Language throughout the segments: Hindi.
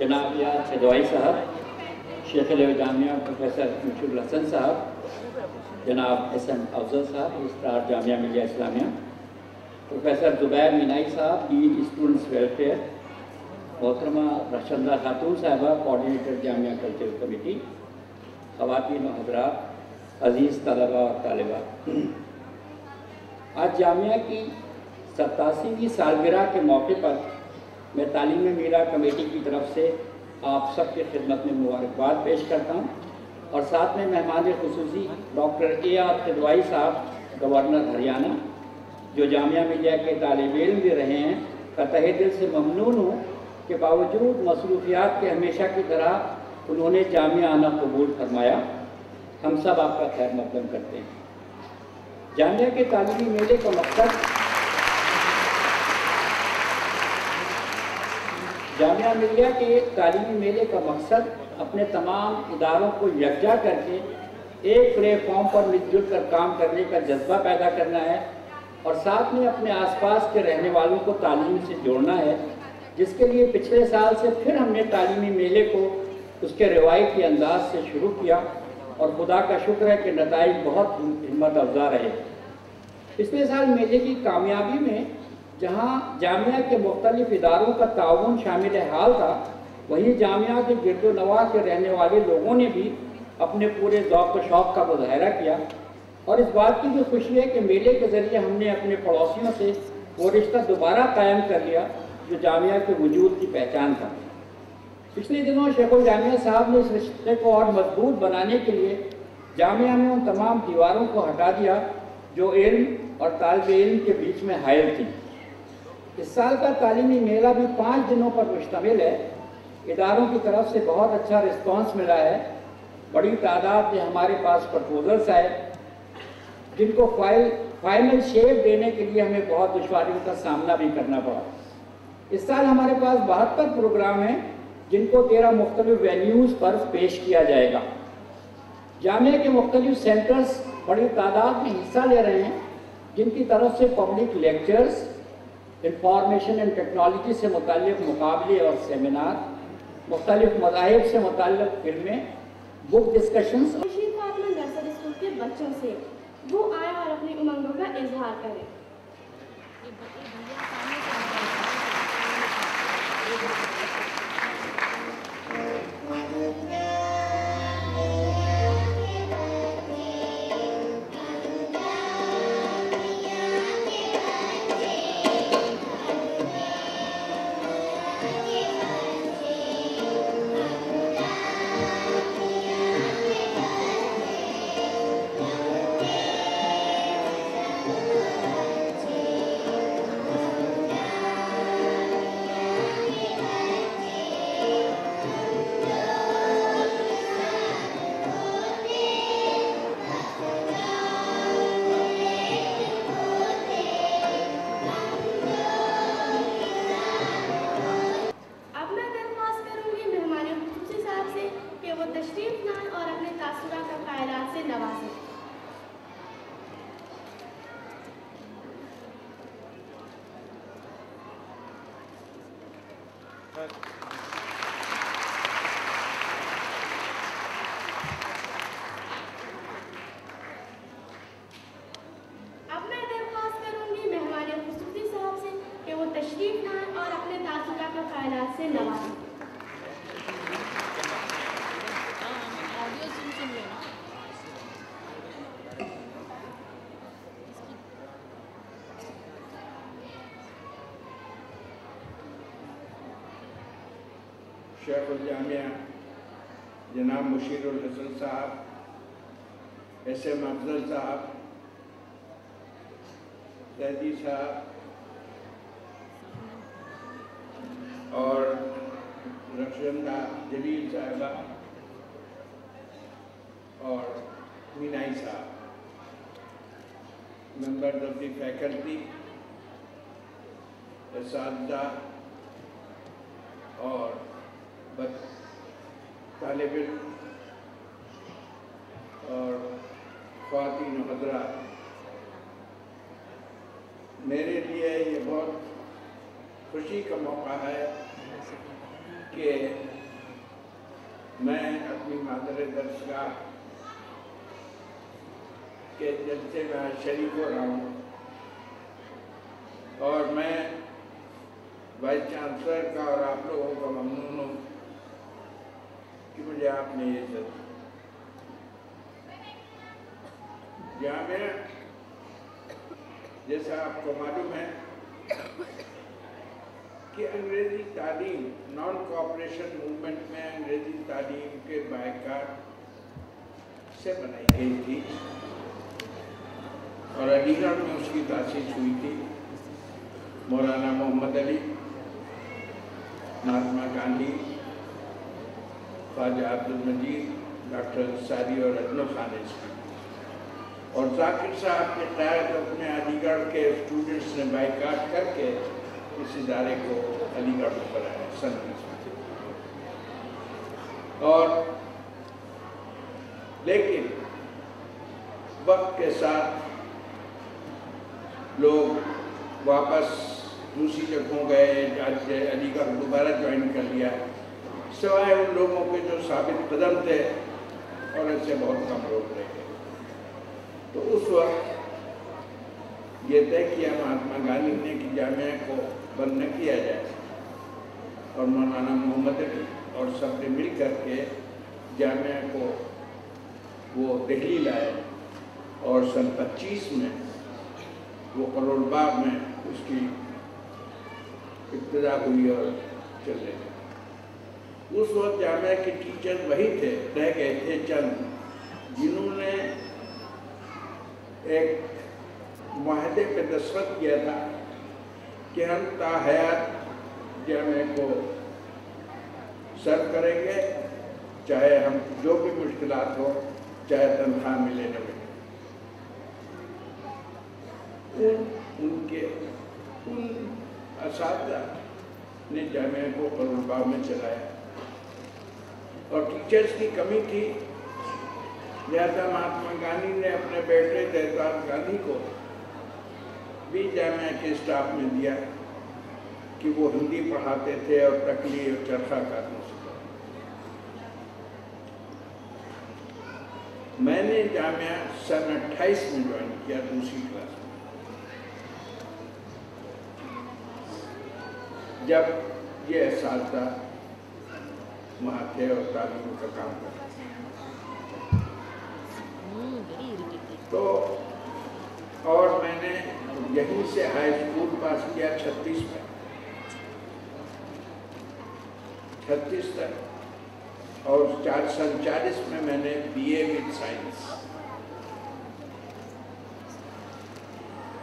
जनाब या छदवाई साहब, शेख जामिया प्रोफेसर मुशुल हसन साहब, जनाब एस.एम. अफजल साहब, रजिस्ट्रार जामिया मिलिया इस्लामिया, प्रोफेसर जुबैर मीनाई साहब, डीन स्टूडेंट्स वेलफेयर, मोहतरमा रशंदा खातून साहबा, कोऑर्डिनेटर जामिया कल्चरल कमेटी, ख़वातीन व हज़रात, अज़ीज़ तलबा और तालिबात, आज जामिया की 87वीं सालगिरह के मौके पर मैं तालीम मीरा कमेटी की तरफ से आप सबके खिदमत में मुबारकबाद पेश करता हूँ और साथ में मेहमान खुसूसी डॉक्टर ए.आर. खिदवाई साहब, गवर्नर हरियाणा, जो जामिया मिलिया के तालिब इल्म भी रहे हैं, का तहे दिल से ममनून हूँ कि बावजूद मसरूफियात के हमेशा की तरह उन्होंने जामिया आना कबूल फरमाया। हम सब आपका खैर मकदम करते हैं। जामिया के तालीमी मेले का मकसद जामिया मिलिया के तालीमी मेले का मकसद अपने तमाम इदारों को यकजा करके एक प्लेटफॉर्म पर मिलजुल कर काम करने का जज्बा पैदा करना है और साथ में अपने आसपास के रहने वालों को तालीम से जोड़ना है, जिसके लिए पिछले साल से फिर हमने तालीमी मेले को उसके रिवायती अंदाज से शुरू किया और खुदा का शुक्र है कि नताइज बहुत हिम्मत अफजा रहे। पिछले साल मेले की कामयाबी में जहाँ जामिया के मुख्तलिफ इदारों का ताउन शामिल हाल था, वहीं जामिया के गिरदोनवा के रहने वाले लोगों ने भी अपने पूरे ज़ौक़ व शौक़ का मुज़ाहरा किया और इस बात की भी खुशी है कि मेले के ज़रिए हमने अपने पड़ोसियों से वो रिश्ता दोबारा कायम कर लिया जो जामिया के वजूद की पहचान था। पिछले दिनों शेखुल जामिया साहब ने इस रिश्ते को और मजबूत बनाने के लिए जामिया में उन तमाम दीवारों को हटा दिया जो इल्म और तालिब इल्म के बीच में हायल थी। इस साल का तालीमी मेला भी 5 दिनों पर मुश्तमिल है। इदारों की तरफ से बहुत अच्छा रिस्पांस मिला है। बड़ी तादाद में हमारे पास प्रपोजल्स आए जिनको फाइनल शेप देने के लिए हमें बहुत दुश्वारियों का सामना भी करना पड़ा। इस साल हमारे पास 72 प्रोग्राम हैं जिनको 13 मुख्तलिफ वेन्यूज़ पर पेश किया जाएगा। जामिया के मुख्तलिफ सेंटर्स बड़ी तादाद में हिस्सा ले रहे हैं जिनकी तरफ से public lectures, information and technology से मुताल्लिक़ मुकाबले और सेमिनार, मुख्तलिफ मज़ाहिब से मुताल्लिक़ फिल्में, बुक डिस्कशंस। नर्सरी स्कूल के बच्चों से वो आए और अपनी उमंगों का इजहार करें। अब मैं दरख्वास्त करूंगी मेहमान खुसूसी साहब से कि वो तशरीफ लाएं और अपने तासुरात का ख्यालात से नवाजें। शेखुल जामिया जनाब मुशीरुल हसन साहब, SM अफजल साहब, सैदी साहब और रक्षंदा जलील साहिबा और मीनाई साहब, मेंबर्स ऑफ द फैकल्टी, असातिज़ा और तालिब इल्म और ख़वातीन हज़रात, मेरे लिए ये बहुत खुशी का मौका है कि मैं अपनी मादर दरसगाह के जलसे में शरीक हो रहा हूँ और मैं वाइस चांसलर का और आप लोगों का ममनून हूँ कि मुझे आपने ये इज्जत दी। जामिया, जैसा आपको मालूम है कि अंग्रेज़ी तालीम नॉन कोऑपरेशन मूवमेंट में अंग्रेज़ी तालीम के बायकाट से बनाई गई थी और अलीगढ़ में उसकी तासीस हुई थी। मौलाना मोहम्मद अली, महात्मा गांधी, ख्वाजा अब्दुल मजीद, डॉक्टर अंसारी और अजनो खान और जाकिर साहब के क़यादत में अलीगढ़ के स्टूडेंट्स ने बाइकाट करके इस इदारे को अलीगढ़ में बनाया सन 19 और लेकिन वक्त के साथ लोग वापस दूसरी जगहों गए, अलीगढ़ दोबारा ज्वाइन कर लिया, सिवाय उन लोगों के जो साबित कदम थे और ऐसे बहुत कम लोग रह गए। तो उस वक्त ये तय किया महात्मा गांधी ने कि जामिया को बंद न किया जाए और मौलाना मोहम्मद अली और सब ने मिल करके जामिया को वो दिल्ली लाए और सन 25 में वो करोल बाग में उसकी इब्तिदा हुई और चले गए। उस वक्त जामिया के टीचर वही थे, रह गए थे चंद, जिन्होंने एक माहदे पे दस्तखत किया था कि हम ताहयात जामे को सर्व करेंगे, चाहे हम जो भी मुश्किलात हो, चाहे तनख्वाह मिले न मिले। उन असातिज़ा ने जामे को करोलबाग में चलाया और टीचर्स की कमी थी, लिहाजा महात्मा गांधी ने अपने बेटे देवदास गांधी को भी जामिया के स्टाफ में दिया कि वो हिंदी पढ़ाते थे और तकलीफ और चरखा काटने से। मैंने जामिया सन 28 में ज्वाइन किया, दूसरी क्लास में, जब ये असातिज़ा वहाँ थे और तालीम का काम कर रहे थे। तो और मैंने यहीं से हाई स्कूल पास किया 36 में, 36 तक, और 1940 में मैंने BA विद साइंस।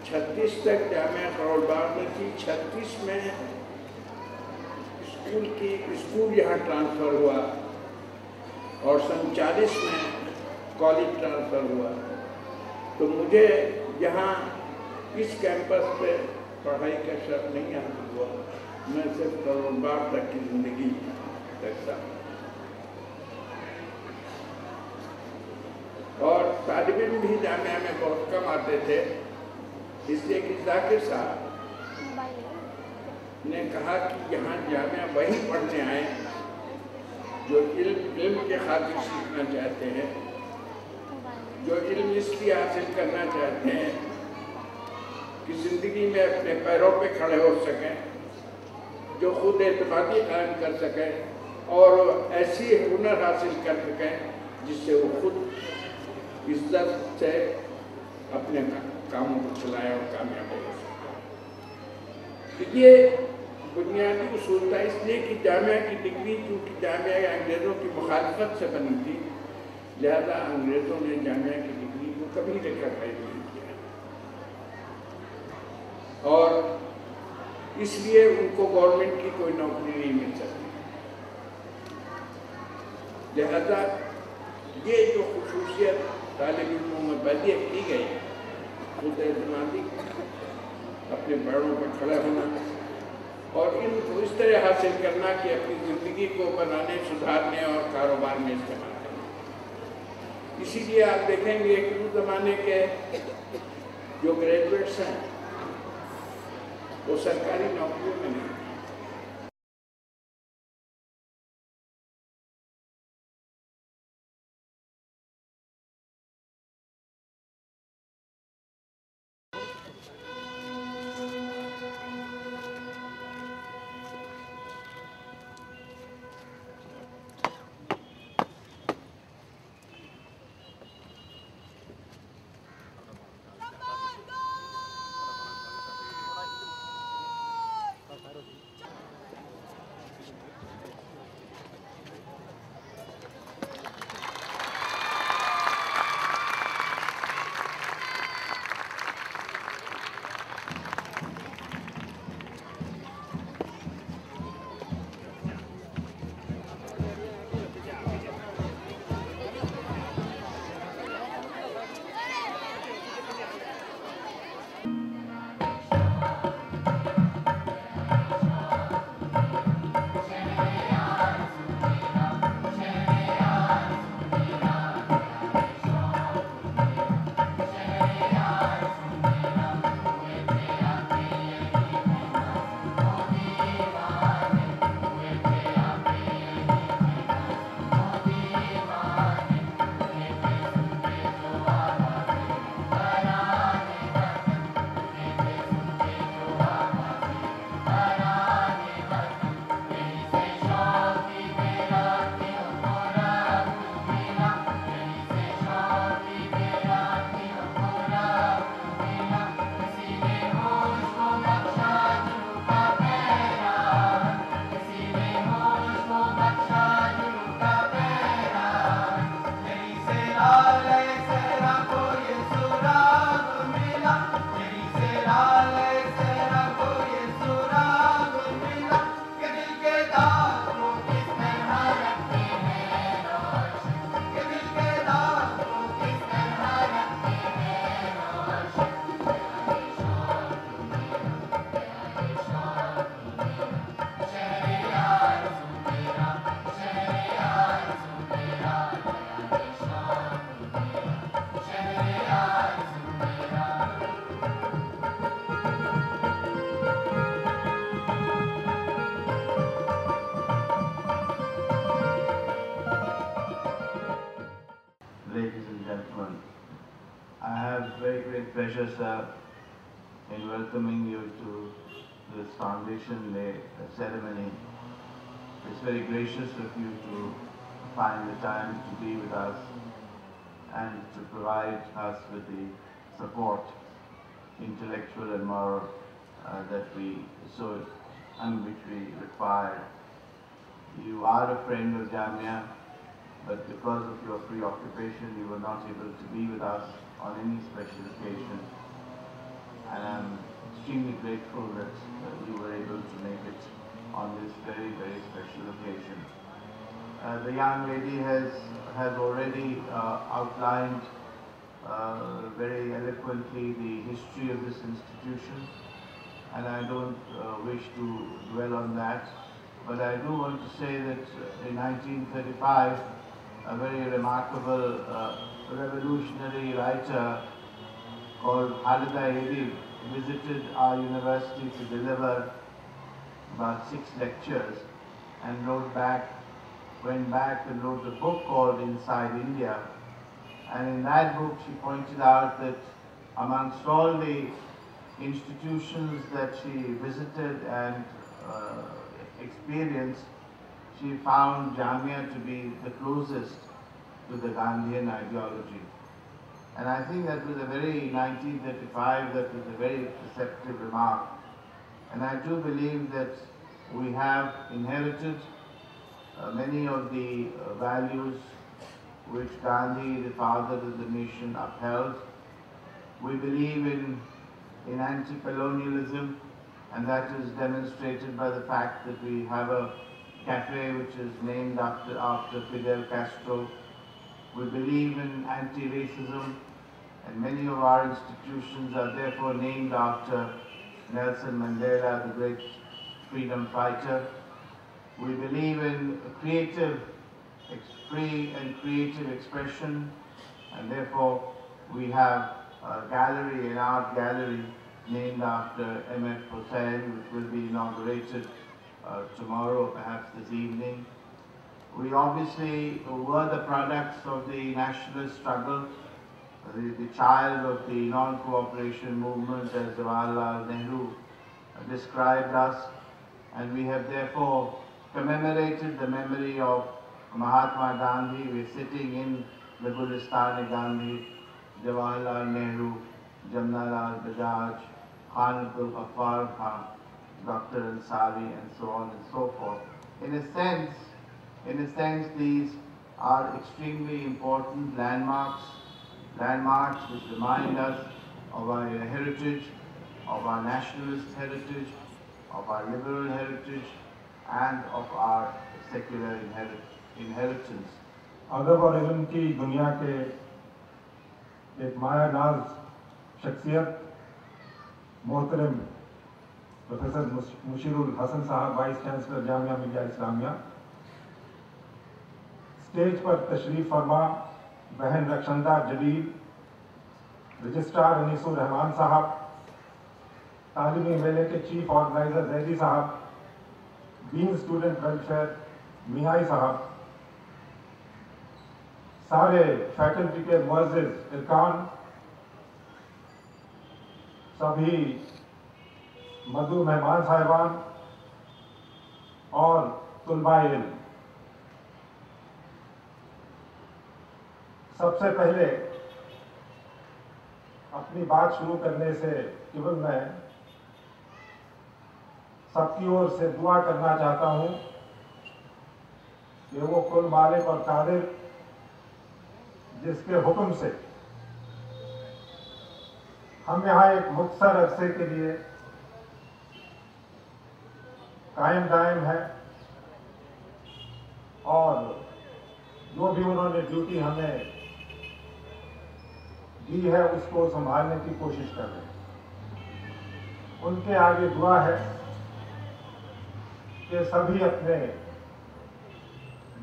36 तक जामिया करोलबाग में थी। 36 में स्कूल यहाँ ट्रांसफ़र हुआ और सन 40 में कॉलेज ट्रांसफ़र हुआ। तो मुझे यहाँ इस कैंपस पे पढ़ाई का शर्त नहीं हासिल हुआ, मैं सिर्फ करोलबाग तक की ज़िंदगी देखता। और तालिब इल्म भी जामिया में बहुत कम आते थे, इसलिए कि जाकिर साहब ने कहा कि यहाँ जामिया वही पढ़ने आए जो इल्म के खातिर सीखना चाहते हैं, जो इल्म इसलिए हासिल करना चाहते हैं कि ज़िंदगी में अपने पैरों पे खड़े हो सकें, जो खुद एतमादी कायम कर सकें और ऐसी हुनर हासिल कर सकें जिससे वो खुद इज्जत से अपने कामों को चलाएं और कामयाब हो सकें। ये बुनियादी उसूल था, इसलिए कि जामिया की डिग्री चूँकि जामिया अंग्रेज़ों की मुखालफत से बनी थी, लिहाजा अंग्रेज़ों ने जामिया की डिग्री को कभी रिकॉग्नाइज नहीं किया और इसलिए उनको गवर्नमेंट की कोई नौकरी नहीं मिल सकती। लिहाजा ये जो खुसूसियत तालिब इल्मों में बदियत की गई, खुद एतमादी, अपने पैरों पर खड़ा होना और इनको इस तरह हासिल करना कि अपनी ज़िंदगी को बनाने, सुधारने और कारोबार में इस्तेमाल करना। इसीलिए आप देखेंगे कि उस ज़माने के जो ग्रेजुएट्स हैं वो सरकारी नौकरियों में नहीं। Ladies and gentlemen, I have very great pleasure, sir, in welcoming you to this Foundation Day ceremony. It's very gracious of you to find the time to be with us and to provide us with the support, intellectual and moral, that we so and which we require. You are a friend of Jamia, but because of your preoccupation, you were not able to be with us on any special occasion. And I'm extremely grateful that you were able to make it on this very, very special occasion. The young lady has already outlined very eloquently the history of this institution, and I don't wish to dwell on that. But I do want to say that in 1935, a very remarkable revolutionary writer called Halida Edib visited our university to deliver about 6 lectures and went back and wrote a book called Inside India. And in that book she pointed out that amongst all the institutions that she visited and experienced, she found Jamia to be the closest to the Gandhian ideology. And I think that was a very, 1935, that was a very perceptive remark. And I do believe that we have inherited many of the values which Gandhi, the father of the nation, upheld. We believe in anti-colonialism, and that is demonstrated by the fact that we have a cafe which is named after Fidel Castro. We believe in anti-racism, and many of our institutions are therefore named after Nelson Mandela, the great freedom fighter. We believe in free and creative expression, and therefore we have a gallery, an art gallery, named after M.F. Hussain, which will be inaugurated tomorrow, perhaps this evening. We obviously were the products of the nationalist struggle, the child of the non-cooperation movement, as Jawaharlal Nehru described us, and we have therefore commemorated the memory of Mahatma Gandhi. We are sitting in the Gulistan-e-Gandhi, Jawaharlal Nehru, Jamnalal Bajaj, Khan Abdul Ghaffar Khan, Dr. Ansari, and so on and so forth. In a sense, these are extremely important landmarks which remind us of our heritage, of our nationalist heritage, of our liberal heritage, and of our secular inheritance. अदब और इल्म की दुनिया के एक मायानाज शख्सियत मोहतरम प्रोफेसर मुशीरुल हसन साहब, vice chancellor Jamia Millia Islamia, stage पर तशरीफ फरमा बहन रक्षंदा जलील, रजिस्ट्रार अनीसुर रहमान साहब, तालीमी मेले के चीफ ऑर्गेनाइजर जैदी साहब, डीन स्टूडेंट वेलफेयर मियाई साहब, सारे फैकल्टी के मुअज़्ज़िज़ इरकान, सभी मधु मेहमान साहिबान और तुलबाए इल्म, सबसे पहले अपनी बात शुरू करने से केवल मैं सबकी ओर से दुआ करना चाहता हूं कि वो कुल मालिक और कादिर जिसके हुक्म से हम यहाँ एक मुख्तर अरसे के लिए कायम दायम है और जो भी उन्होंने ड्यूटी हमें दी है उसको संभालने की कोशिश कर रहे हैं। उनके आगे दुआ है कि सभी अपने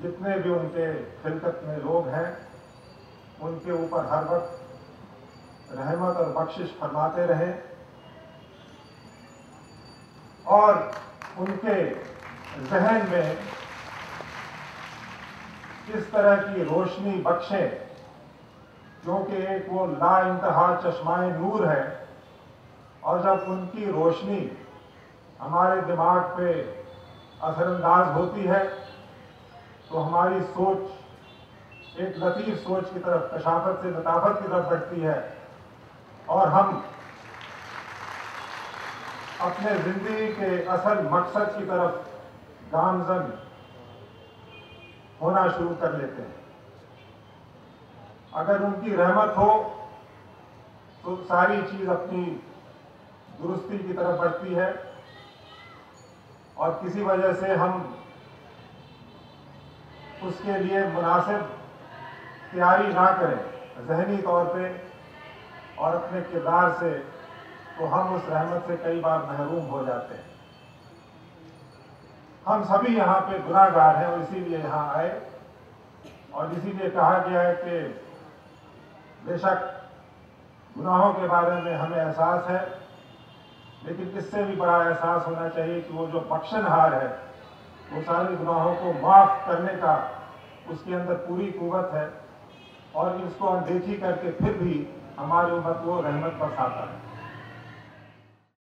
जितने भी उनके खिलकत में लोग हैं उनके ऊपर हर वक्त रहमत और बख्शिश फरमाते रहें और उनके जहन में इस तरह की रोशनी बख्शे, क्योंकि एक वो ला इंतहा चश्माए नूर है, और जब उनकी रोशनी हमारे दिमाग पे असरअंदाज होती है तो हमारी सोच एक लतीफ़ सोच की तरफ, कशाफत से लताफत की तरफ बढ़ती है और हम अपने जिंदगी के असल मकसद की तरफ गामजन होना शुरू कर लेते हैं। अगर उनकी रहमत हो तो सारी चीज अपनी दुरुस्ती की तरफ बढ़ती है, और किसी वजह से हम उसके लिए मुनासिब तैयारी ना करें जहनी तौर पे और अपने किरदार से, तो हम उस रहमत से कई बार महरूम हो जाते हैं। हम सभी यहाँ पे गुनाहगार हैं और इसीलिए यहाँ आए, और इसीलिए कहा गया है कि बेशक गुनाहों के बारे में हमें एहसास है, लेकिन इससे भी बड़ा एहसास होना चाहिए कि वो जो बख्शनहार है, वो सारे गुनाहों को माफ़ करने का उसके अंदर पूरी कुव्वत है, और इसको अनदेखी करके फिर भी हमारे ऊपर वो रहमत बरसाता है।